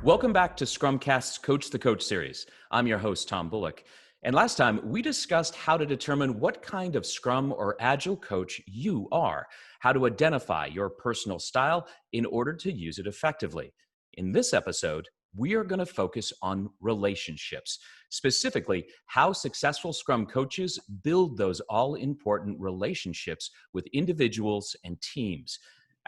Welcome back to Scrumcast's Coach the Coach series. I'm your host, Tom Bullock. And last time, we discussed how to determine what kind of Scrum or Agile coach you are, how to identify your personal style in order to use it effectively. In this episode, we are going to focus on relationships, specifically how successful Scrum coaches build those all-important relationships with individuals and teams.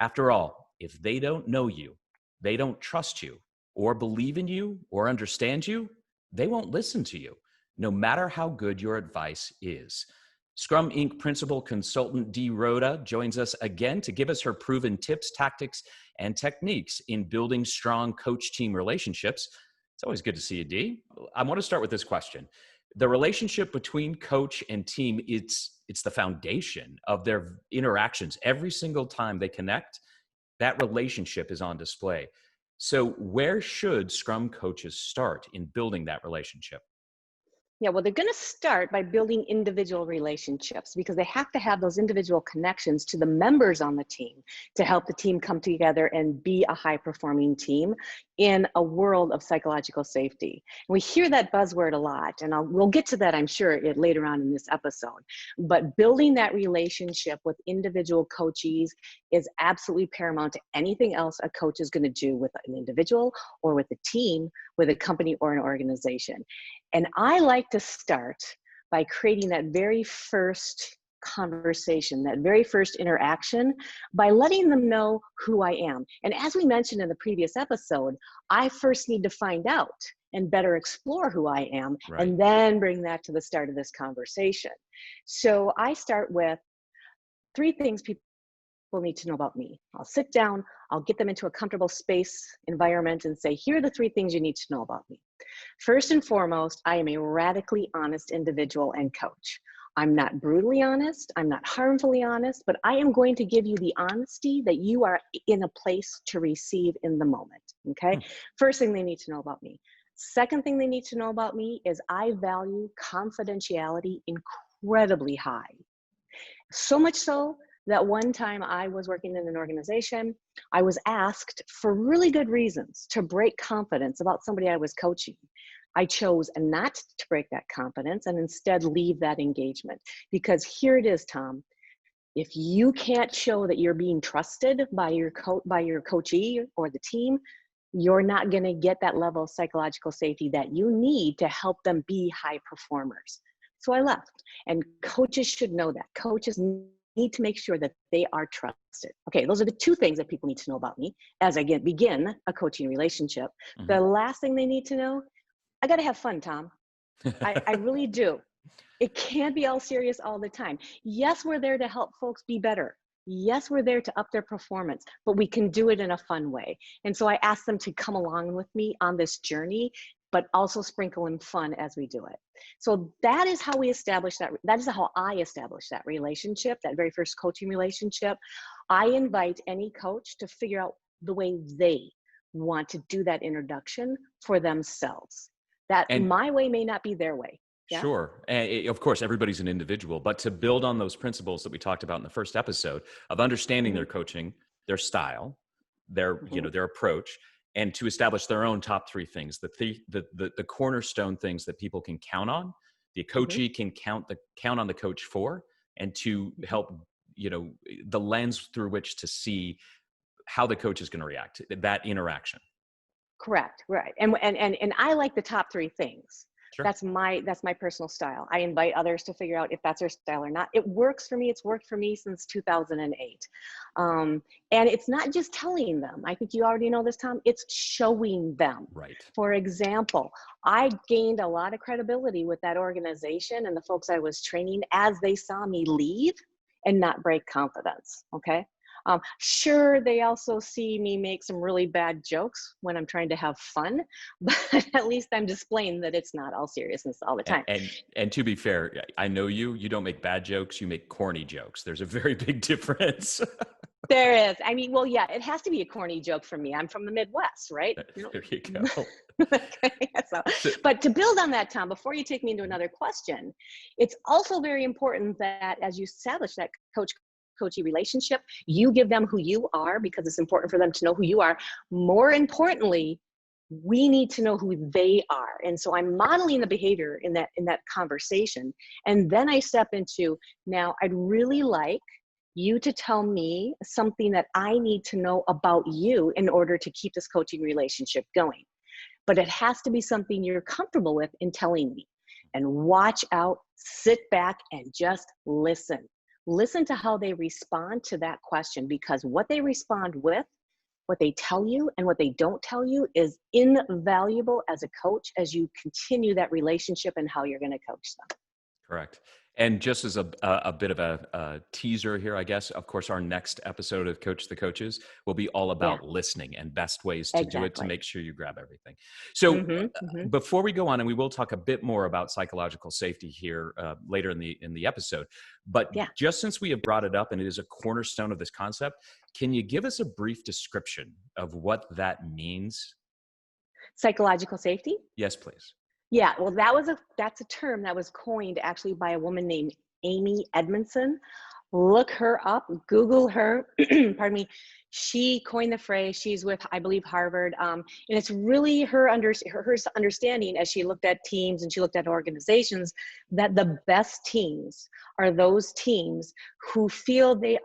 After all, if they don't know you, they don't trust you, or believe in you, or understand you, they won't listen to you, no matter how good your advice is. Scrum Inc. Principal Consultant Dee Rhoda joins us again to give us her proven tips, tactics, and techniques in building strong coach-team relationships. It's always good to see you, Dee. I want to start with this question. The relationship between coach and team, it's the foundation of their interactions. Every single time they connect, that relationship is on display. So where should Scrum coaches start in building that relationship? Yeah, well, they're going to start by building individual relationships because they have to have those individual connections to the members on the team to help the team come together and be a high-performing team in a world of psychological safety. And we hear that buzzword a lot, and we'll get to that, I'm sure, later on in this episode. But building that relationship with individual coachees is absolutely paramount to anything else a coach is going to do with an individual or with a team, with a company or an organization. And I like to start by creating that very first conversation, that very first interaction, by letting them know who I am. And as we mentioned in the previous episode, I first need to find out and better explore who I am, Right. and then bring that to the start of this conversation. So I start with 3 things people need to know about me. I'll sit down, I'll get them into a comfortable space environment and say, here are the 3 things you need to know about me. First and foremost, I am a radically honest individual and coach. I'm not brutally honest, I'm not harmfully honest, but I am going to give you the honesty that you are in a place to receive in the moment, okay? First thing they need to know about me. Second thing they need to know about me is I value confidentiality incredibly high. So much so that one time I was working in an organization, I was asked for really good reasons to break confidence about somebody I was coaching. I chose not to break that confidence and instead leave that engagement. Because here it is, Tom, if you can't show that you're being trusted by your coachee or the team, you're not gonna get that level of psychological safety that you need to help them be high performers. So I left, and coaches should know that. Coaches need to make sure that they are trusted. Okay, those are the 2 things that people need to know about me as I begin a coaching relationship. Mm-hmm. The last thing they need to know, I gotta have fun, Tom. I really do. It can't be all serious all the time. Yes, we're there to help folks be better. Yes, we're there to up their performance, but we can do it in a fun way. And so I ask them to come along with me on this journey, but also sprinkle in fun as we do it. So that is how we establish that. That is how I establish that relationship, that very first coaching relationship. I invite any coach to figure out the way they want to do that introduction for themselves. That my way may not be their way. Yeah? Sure. And of course, everybody's an individual, but to build on those principles that we talked about in the first episode of understanding their coaching, their style, their approach, and to establish their own top 3 things, the cornerstone things that people can count on, the coachee can count on the coach for, and to help, the lens through which to see how the coach is going to react, that interaction. Correct, right. And I like the top 3 things. Sure. That's my personal style. I invite others to figure out if that's their style or not. It works for me. It's worked for me since 2008. And it's not just telling them. I think you already know this, Tom. It's showing them. Right. For example, I gained a lot of credibility with that organization and the folks I was training as they saw me leave and not break confidence, okay? Sure, they also see me make some really bad jokes when I'm trying to have fun, but at least I'm displaying that it's not all seriousness all the time. And to be fair, I know you don't make bad jokes, you make corny jokes. There's a very big difference. There is. I mean, well, yeah, it has to be a corny joke for me. I'm from the Midwest, right? There you go. Okay, but to build on that, Tom, before you take me into another question, it's also very important that as you establish that coachee relationship, you give them who you are because it's important for them to know who you are. More importantly, we need to know who they are. And so I'm modeling the behavior in that conversation. And then I step into, now I'd really like you to tell me something that I need to know about you in order to keep this coaching relationship going. But it has to be something you're comfortable with in telling me. And watch out, sit back, and just listen. Listen to how they respond to that question, because what they respond with, what they tell you and what they don't tell you is invaluable as a coach as you continue that relationship and how you're going to coach them. Correct. And just as a bit of a teaser here, I guess, of course, our next episode of Coach the Coaches will be all Yeah, about listening and best ways to do it to exactly. make sure you grab everything. So Hmm. before we go on, and we will talk a bit more about psychological safety here later in the episode, but Yeah. just since we have brought it up and it is a cornerstone of this concept, can you give us a brief description of what that means? Psychological safety. Yes, please. Yeah, well, that's a term that was coined actually by a woman named Amy Edmondson. Look her up, Google her. Pardon me. She coined the phrase. She's with, I believe, Harvard, and it's really her understanding as she looked at teams and she looked at organizations that the best teams are those teams who feel they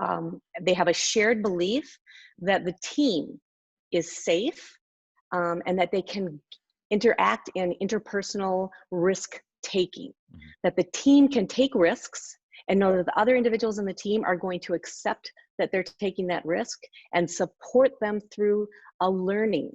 have a shared belief that the team is safe, and that they can interact in interpersonal risk taking, Mhm. that the team can take risks and know that the other individuals in the team are going to accept that they're taking that risk and support them through a learning,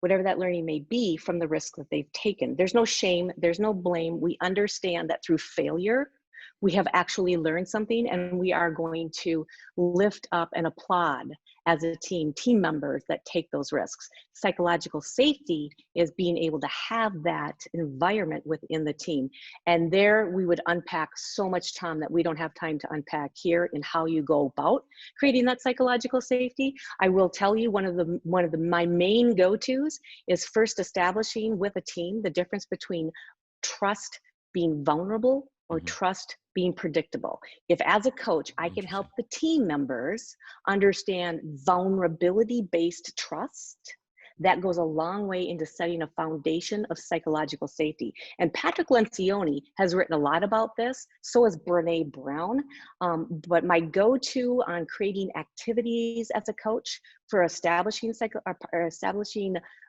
whatever that learning may be from the risk that they've taken. There's no shame, there's no blame. We understand that through failure, we have actually learned something, and we are going to lift up and applaud as a team members that take those risks. Psychological safety is being able to have that environment within the team. And there we would unpack so much, Tom, that we don't have time to unpack here in how you go about creating that psychological safety. I will tell you my main go-tos is first establishing with a team the difference between trust being vulnerable or Mhm. trust being predictable. If as a coach, I can help Interesting. the team members understand vulnerability-based trust, that goes a long way into setting a foundation of psychological safety. And Patrick Lencioni has written a lot about this. So has Brene Brown. But my go-to on creating activities as a coach for establishing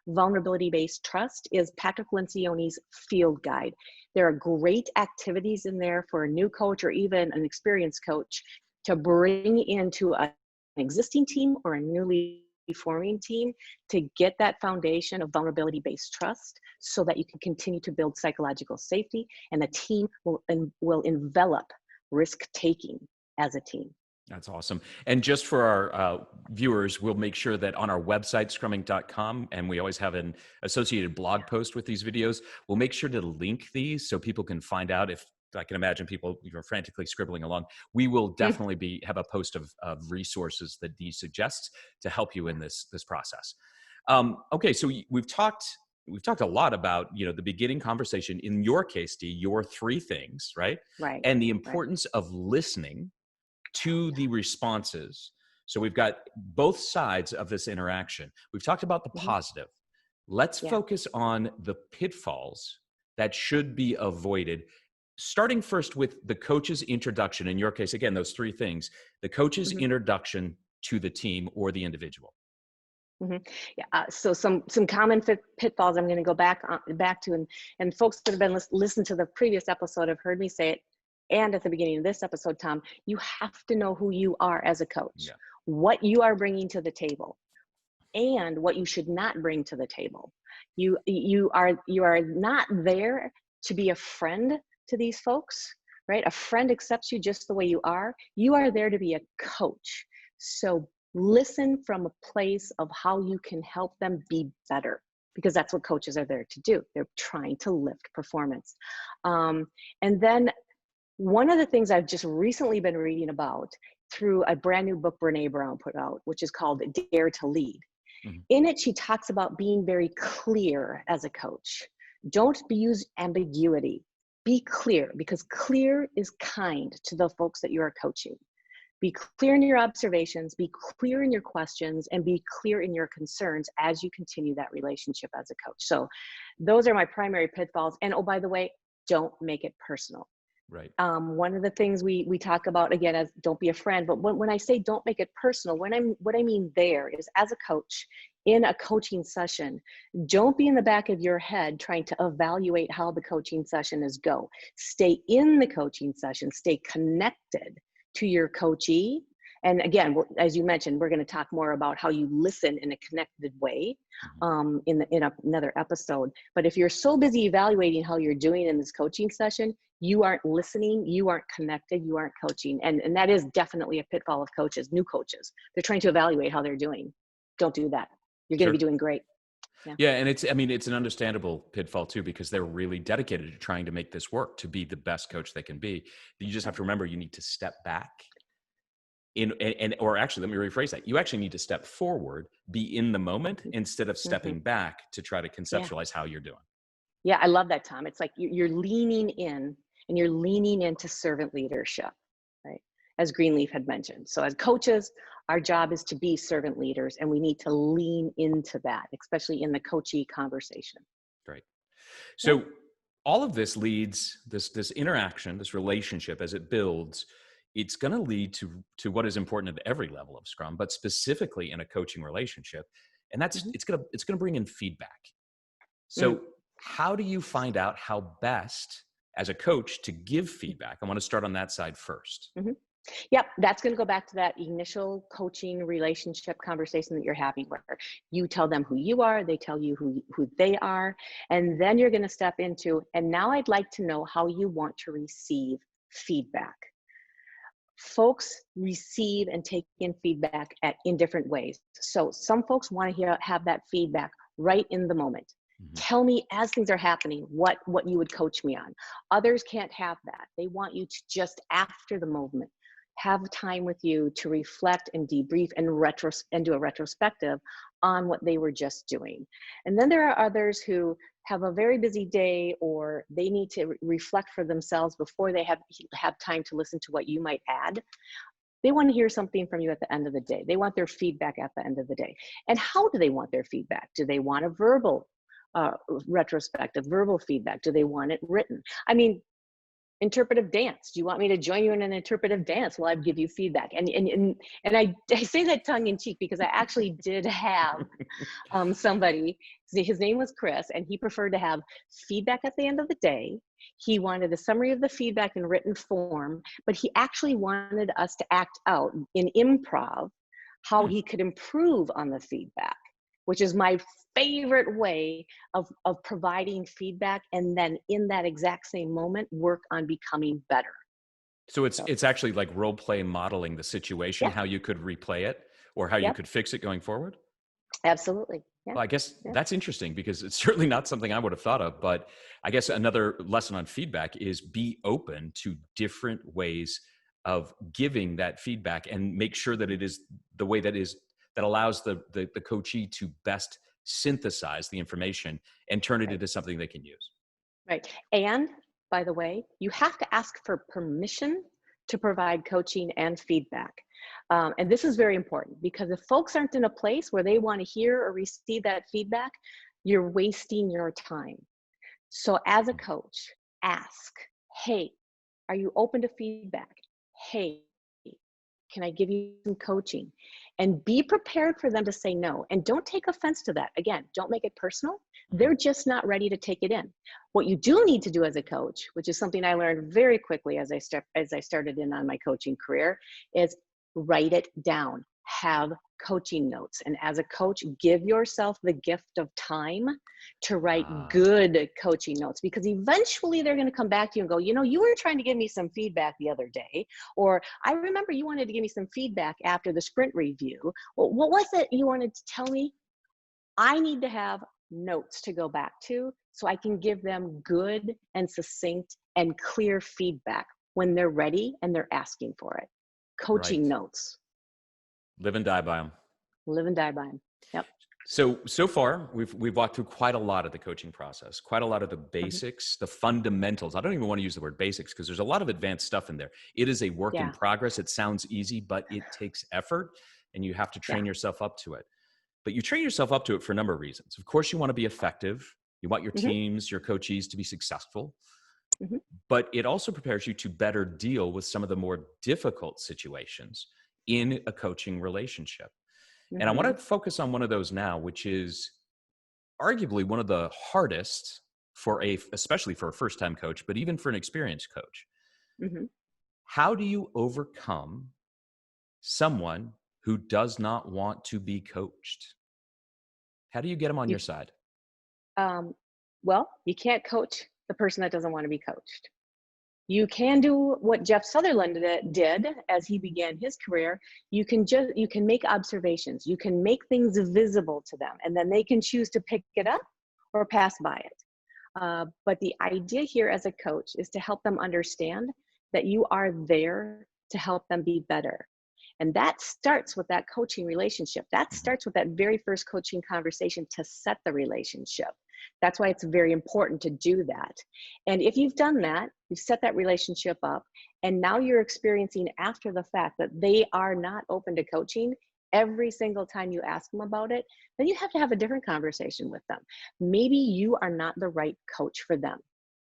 vulnerability-based trust is Patrick Lencioni's Field Guide. There are great activities in there for a new coach or even an experienced coach to bring into an existing team or a newly forming team to get that foundation of vulnerability-based trust so that you can continue to build psychological safety, and the team will envelop risk-taking as a team. That's awesome. And just for our viewers, we'll make sure that on our website, scrumming.com, and we always have an associated blog post with these videos, we'll make sure to link these so people can find out. If I can imagine people frantically scribbling along, we will definitely have a post of resources that Dee suggests to help you in this process. Okay, so we've talked a lot about the beginning conversation. In your case, Dee, your three things, right? Right, And the right. importance of listening to the responses. So we've got both sides of this interaction. We've talked about the Mhm. positive. Let's Yeah. focus on the pitfalls that should be avoided. Starting first with the coach's introduction. In your case, again, those three things: the coach's Mhm. introduction to the team or the individual. Mhm. Yeah. So some common pitfalls I'm going to go back to, and folks that have been listened to the previous episode have heard me say it, and at the beginning of this episode, Tom, you have to know who you are as a coach, Yeah. what you are bringing to the table, and what you should not bring to the table. You are not there to be a friend to these folks, right? A friend accepts you just the way you are. You are there to be a coach. So listen from a place of how you can help them be better, because that's what coaches are there to do. They're trying to lift performance. And then one of the things I've just recently been reading about through a brand new book Brene Brown put out, which is called Dare to Lead. Mhm. In it, she talks about being very clear as a coach. Don't use ambiguity. Be clear, because clear is kind to the folks that you are coaching. Be clear in your observations, be clear in your questions, and be clear in your concerns as you continue that relationship as a coach. So those are my primary pitfalls. And oh, by the way, don't make it personal. Right. One of the things we talk about, again, as don't be a friend, but when I say don't make it personal, what I mean there is, as a coach in a coaching session, don't be in the back of your head trying to evaluate how the coaching session is go. Stay in the coaching session, stay connected to your coachee. And again, as you mentioned, we're going to talk more about how you listen in a connected way in another episode. But if you're so busy evaluating how you're doing in this coaching session, you aren't listening, you aren't connected, you aren't coaching. And that is definitely a pitfall of coaches, new coaches. They're trying to evaluate how they're doing. Don't do that. You're going to be doing great. Yeah. And it's an understandable pitfall too, because they're really dedicated to trying to make this work, to be the best coach they can be. You just have to remember, you need to step back or actually, let me rephrase that. You actually need to step forward, be in the moment instead of stepping back to try to conceptualize how you're doing. Yeah, I love that, Tom. It's like you're leaning in, and you're leaning into servant leadership, right? As Greenleaf had mentioned. So as coaches, our job is to be servant leaders, and we need to lean into that, especially in the coachee conversation. Right. So all of this leads, this interaction, this relationship, as it builds, it's going to lead to what is important at every level of Scrum, but specifically in a coaching relationship. And that's, it's going to bring in feedback. So how do you find out how best as a coach to give feedback? I want to start on that side first. Yep, that's going to go back to that initial coaching relationship conversation that you're having, where you tell them who you are, they tell you who they are, and then you're going to step into, and now I'd like to know how you want to receive feedback. Folks receive and take in feedback in different ways. So some folks want to have that feedback right in the moment. Tell me as things are happening what you would coach me on. Others can't have that. They want you to just after the moment have time with you to reflect and debrief and do a retrospective on what they were just doing. And then there are others who have a very busy day, or they need to reflect for themselves before they have time to listen to what you might add. They want to hear something from you at the end of the day. They want their feedback at the end of the day. And how do they want their feedback? Do they want a verbal retrospective, verbal feedback? Do they want it written? I mean, interpretive dance. Do you want me to join you in an interpretive dance? Well, I'd give you feedback. And I say that tongue in cheek because I actually did have somebody, his name was Chris, and he preferred to have feedback at the end of the day. He wanted a summary of the feedback in written form, but he actually wanted us to act out in improv how he could improve on the feedback, which is my favorite way of providing feedback, and then in that exact same moment, work on becoming better. So it's actually like role play modeling the situation, how you could replay it or how you could fix it going forward? Absolutely. Yeah. Well, I guess that's interesting because it's certainly not something I would have thought of, but I guess another lesson on feedback is be open to different ways of giving that feedback and make sure that it is the way that allows the coachee to best synthesize the information and turn it into something they can use. Right. And by the way, you have to ask for permission to provide coaching and feedback. And this is very important because if folks aren't in a place where they want to hear or receive that feedback, you're wasting your time. So as a coach, ask, hey, are you open to feedback? Hey, can I give you some coaching? And be prepared for them to say no. And don't take offense to that. Again, don't make it personal. They're just not ready to take it in. What you do need to do as a coach, which is something I learned very quickly as I started in on my coaching career, is write it down. Have coaching notes. And as a coach, give yourself the gift of time to write good coaching notes, because eventually they're going to come back to you and go, you know, you were trying to give me some feedback the other day, or I remember you wanted to give me some feedback after the sprint review. Well, what was it you wanted to tell me? I need to have notes to go back to so I can give them good and succinct and clear feedback when they're ready and they're asking for it. Coaching notes. Live and die by them. Live and die by them. Yep. So far, we've walked through quite a lot of the coaching process, quite a lot of the Mhm. basics, the fundamentals. I don't even want to use the word basics because there's a lot of advanced stuff in there. It is a work in Yeah, progress. It sounds easy, but it takes effort and you have to yeah. train yourself up to it. But you train yourself up to it for a number of reasons. Of course, you want to be effective. You want your Mhm, teams, your coachees to be successful, mhm, but it also prepares you to better deal with some of the more difficult situations in a coaching relationship. And I want mhm. to focus on one of those now, which is arguably one of the hardest for especially for a first time coach, but even for an experienced coach. Mhm. How do you overcome someone who does not want to be coached? How do you get them on You your side? um, well, you can't coach the person that doesn't want to be coached. You can do what Jeff Sutherland did as he began his career. You can make observations. You can make things visible to them, and then they can choose to pick it up or pass by it. But the idea here as a coach is to help them understand that you are there to help them be better. And that starts with that coaching relationship. That Mhm. starts with that very first coaching conversation to set the relationship. That's why it's very important to do that. And if you've done that, you've set that relationship up, and now you're experiencing after the fact that they are not open to coaching every single time you ask them about it, then you have to have a different conversation with them. Maybe you are not the right coach for them. Hmm.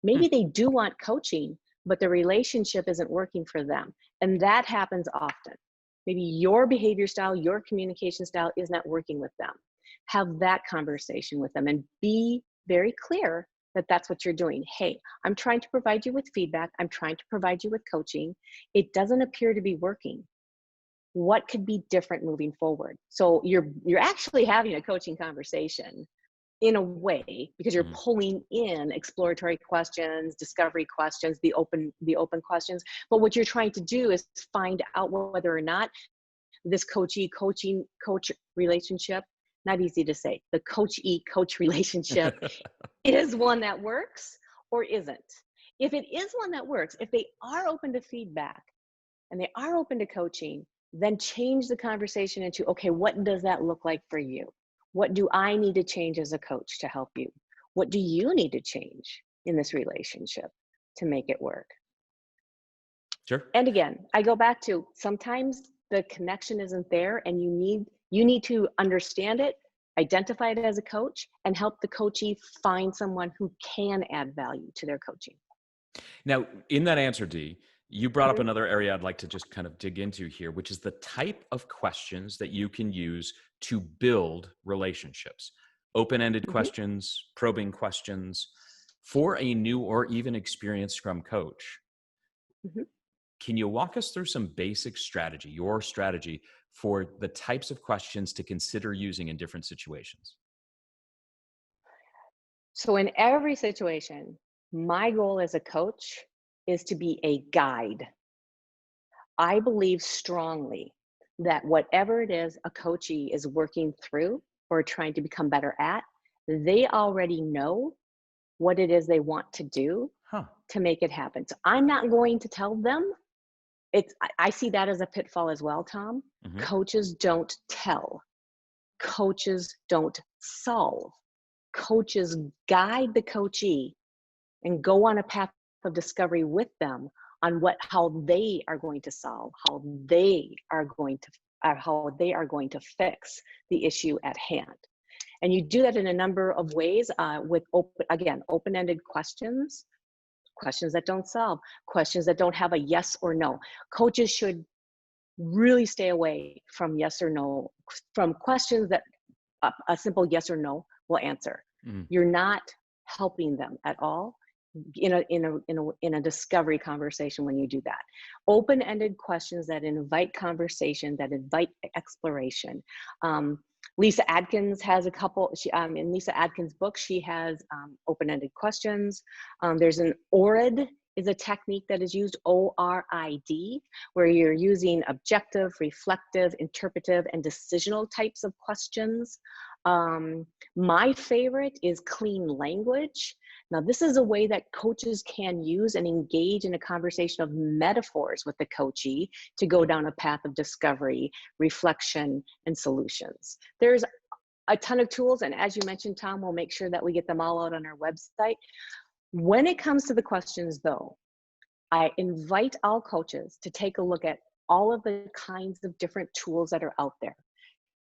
Maybe they do want coaching, but the relationship isn't working for them. And that happens often. Maybe your behavior style, your communication style is not working with them. Have that conversation with them and be very clear that that's what you're doing. Hey, I'm trying to provide you with feedback. I'm trying to provide you with coaching. It doesn't appear to be working. What could be different moving forward? So you're actually having a coaching conversation in a way because you're Mhm. pulling in exploratory questions, discovery questions, the open questions. But what you're trying to do is find out whether or not this coach relationship, not easy to say, the coach relationship is one that works or isn't. If it is one that works, if they are open to feedback and they are open to coaching, then change the conversation into, okay, what does that look like for you? What do I need to change as a coach to help you? What do you need to change in this relationship to make it work? Sure. And again, I go back to sometimes the connection isn't there and you need to understand it, identify it as a coach, and help the coachee find someone who can add value to their coaching. Now, in that answer, Dee, you brought up Mhm, another area I'd like to just kind of dig into here, which is the type of questions that you can use to build relationships. Open ended mhm, questions, probing questions for a new or even experienced Scrum coach. mhm. Can you walk us through some basic strategy, your strategy for the types of questions to consider using in different situations? So in every situation, my goal as a coach is to be a guide. I believe strongly that whatever it is a coachee is working through or trying to become better at, they already know what it is they want to do Huh. to make it happen. So I'm not going to tell them. I see that as a pitfall as well, Tom. Hmm. Coaches don't tell. Coaches don't solve. Coaches guide the coachee and go on a path of discovery with them on how they are going to solve, how they are going to fix the issue at hand. And you do that in a number of ways with open-ended questions that don't solve, questions that don't have a yes or no. Coaches should really stay away from yes or no, from questions that a simple yes or no will answer. Mm. You're not helping them at all in a discovery conversation when you do that. Open-ended questions that invite conversation, that invite exploration. Lisa Adkins has a couple. In Lisa Adkins' book, she has open-ended questions. There's an ORID is a technique that is used, ORID, where you're using objective, reflective, interpretive, and decisional types of questions. My favorite is clean language. Now, this is a way that coaches can use and engage in a conversation of metaphors with the coachee to go down a path of discovery, reflection, and solutions. There's a ton of tools. And as you mentioned, Tom, we'll make sure that we get them all out on our website. When it comes to the questions, though, I invite all coaches to take a look at all of the kinds of different tools that are out there.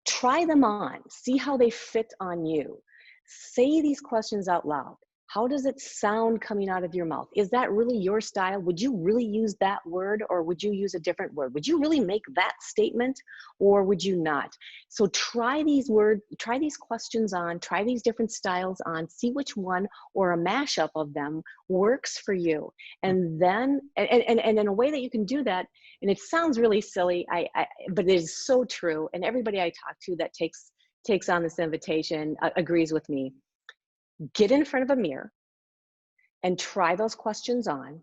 Try them on, see how they fit on you. Say these questions out loud. How does it sound coming out of your mouth? Is that really your style? Would you really use that word, or would you use a different word? Would you really make that statement, or would you not? So try these questions on, try these different styles on, see which one or a mashup of them works for you. And then, and in a way that you can do that, and it sounds really silly, but it is so true. And everybody I talk to that takes on this invitation agrees with me. Get in front of a mirror and try those questions on,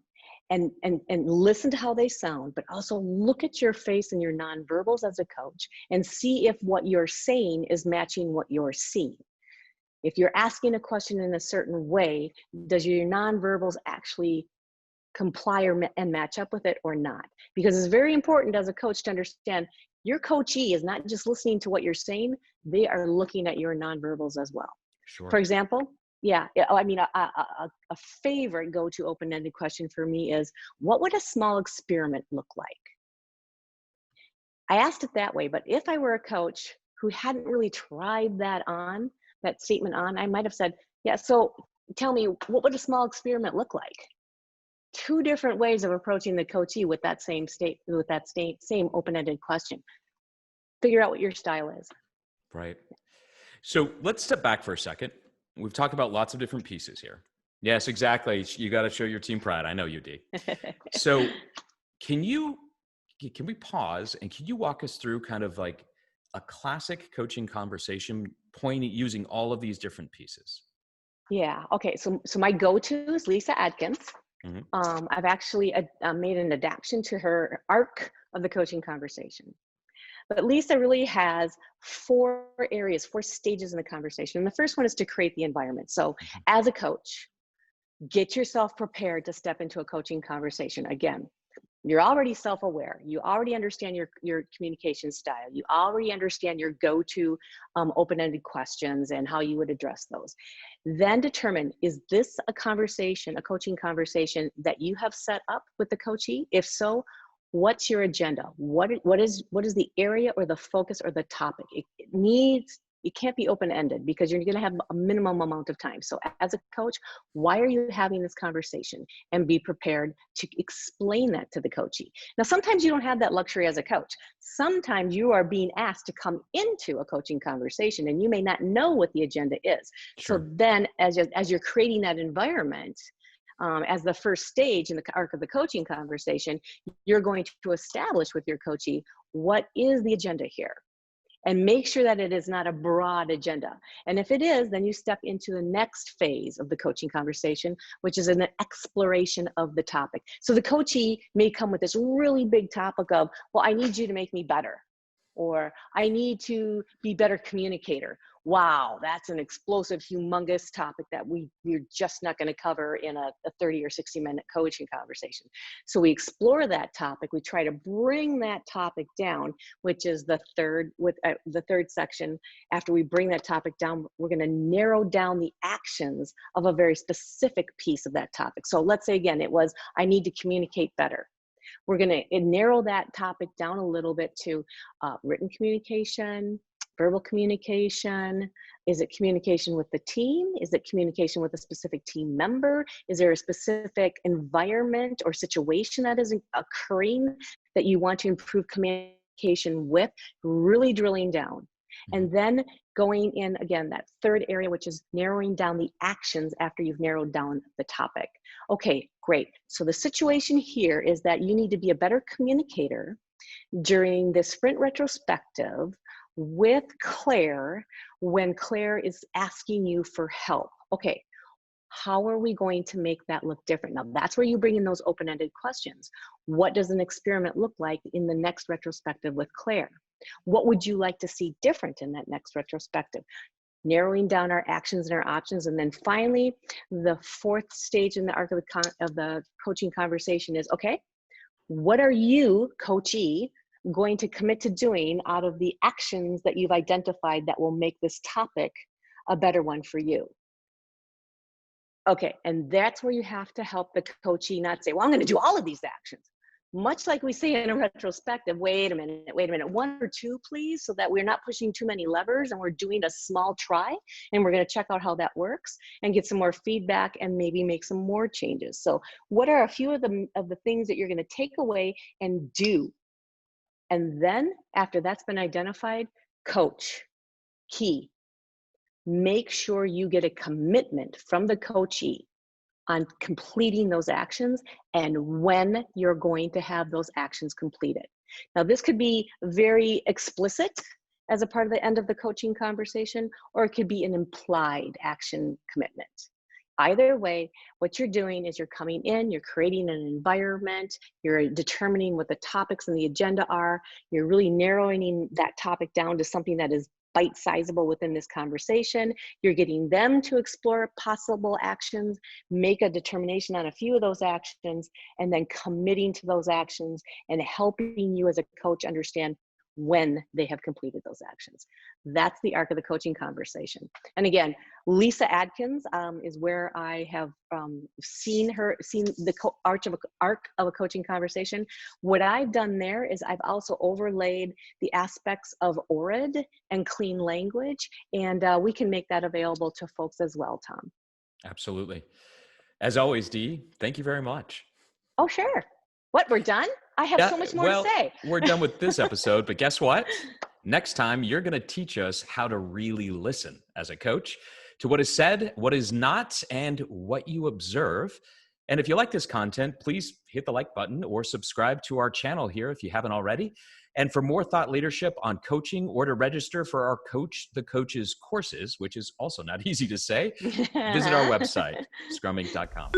and listen to how they sound, but also look at your face and your nonverbals as a coach and see if what you're saying is matching what you're seeing. If you're asking a question in a certain way, does your nonverbals actually comply and match up with it or not? Because it's very important as a coach to understand your coachee is not just listening to what you're saying, they are looking at your nonverbals as well. Sure. For example, I mean, a favorite go-to open-ended question for me is, what would a small experiment look like? I asked it that way, but if I were a coach who hadn't really tried that statement on, I might have said, yeah, so tell me, what would a small experiment look like? Two different ways of approaching the coachee with that same same open-ended question. Figure out what your style is. Right. So let's step back for a second. We've talked about lots of different pieces here. Yes, exactly. You got to show your team pride. I know you, Dee. So can we pause and can you walk us through kind of like a classic coaching conversation using all of these different pieces? Yeah. Okay. So my go-to is Lisa Adkins. Mm-hmm. I've actually made an adaptation to her arc of the coaching conversation. But Lisa really has four stages in the conversation. And the first one is to create the environment. So as a coach, get yourself prepared to step into a coaching conversation. Again, you're already self-aware. You already understand your communication style. You already understand your go-to open-ended questions and how you would address those. Then determine, is this a coaching conversation that you have set up with the coachee? If so, what's your agenda? What is the area or the focus or the topic? It can't be open-ended because you're going to have a minimum amount of time. So as a coach, why are you having this conversation? And be prepared to explain that to the coachee. Now, sometimes you don't have that luxury as a coach. Sometimes you are being asked to come into a coaching conversation and you may not know what the agenda is. Sure. So then as you're creating that environment, as the first stage in the arc of the coaching conversation, you're going to establish with your coachee, what is the agenda here? And make sure that it is not a broad agenda. And if it is, then you step into the next phase of the coaching conversation, which is an exploration of the topic. So the coachee may come with this really big topic of, well, I need you to make me better, or I need to be a better communicator. Wow, that's an explosive, humongous topic that we're just not going to cover in a 30 or 60-minute coaching conversation. So we explore that topic. We try to bring that topic down, which is the third section. After we bring that topic down, we're going to narrow down the actions of a very specific piece of that topic. So let's say, again, it was, I need to communicate better. We're going to narrow that topic down a little bit to written communication, verbal communication. Is it communication with the team? Is it communication with a specific team member? Is there a specific environment or situation that is occurring that you want to improve communication with? Really drilling down. And then going in, again, that third area, which is narrowing down the actions after you've narrowed down the topic. Okay, great. So the situation here is that you need to be a better communicator during this sprint retrospective with Claire when Claire is asking you for help. Okay, how are we going to make that look different? Now, that's where you bring in those open-ended questions. What does an experiment look like in the next retrospective with Claire? What would you like to see different in that next retrospective? Narrowing down our actions and our options. And then finally, the fourth stage in the arc of the coaching conversation is, okay, what are you, coachee, going to commit to doing out of the actions that you've identified that will make this topic a better one for you? Okay, and that's where you have to help the coachee not say, well, I'm going to do all of these actions. Much like we say in a retrospective, wait a minute, one or two, please, so that we're not pushing too many levers and we're doing a small try and we're going to check out how that works and get some more feedback and maybe make some more changes. So what are a few of the things that you're going to take away and do? And then after that's been identified, coach, key. Make sure you get a commitment from the coachee on completing those actions and when you're going to have those actions completed. Now, this could be very explicit as a part of the end of the coaching conversation, or it could be an implied action commitment. Either way, what you're doing is you're coming in, you're creating an environment, you're determining what the topics in the agenda are, you're really narrowing that topic down to something that is bite-sizable within this conversation. You're getting them to explore possible actions, make a determination on a few of those actions, and then committing to those actions and helping you as a coach understand when they have completed those actions. That's the arc of the coaching conversation. And again, Lisa Adkins is where I have seen the arc of a coaching conversation. What I've done there is I've also overlaid the aspects of ORID and clean language, and we can make that available to folks as well, Tom. Absolutely. As always, Dee, thank you very much. Oh, sure. What, we're done? I have so much more to say. We're done with this episode, but guess what? Next time, you're going to teach us how to really listen as a coach to what is said, what is not, and what you observe. And if you like this content, please hit the like button or subscribe to our channel here if you haven't already. And for more thought leadership on coaching or to register for our Coach the Coaches courses, which is also not easy to say, visit our website, scruminc.com.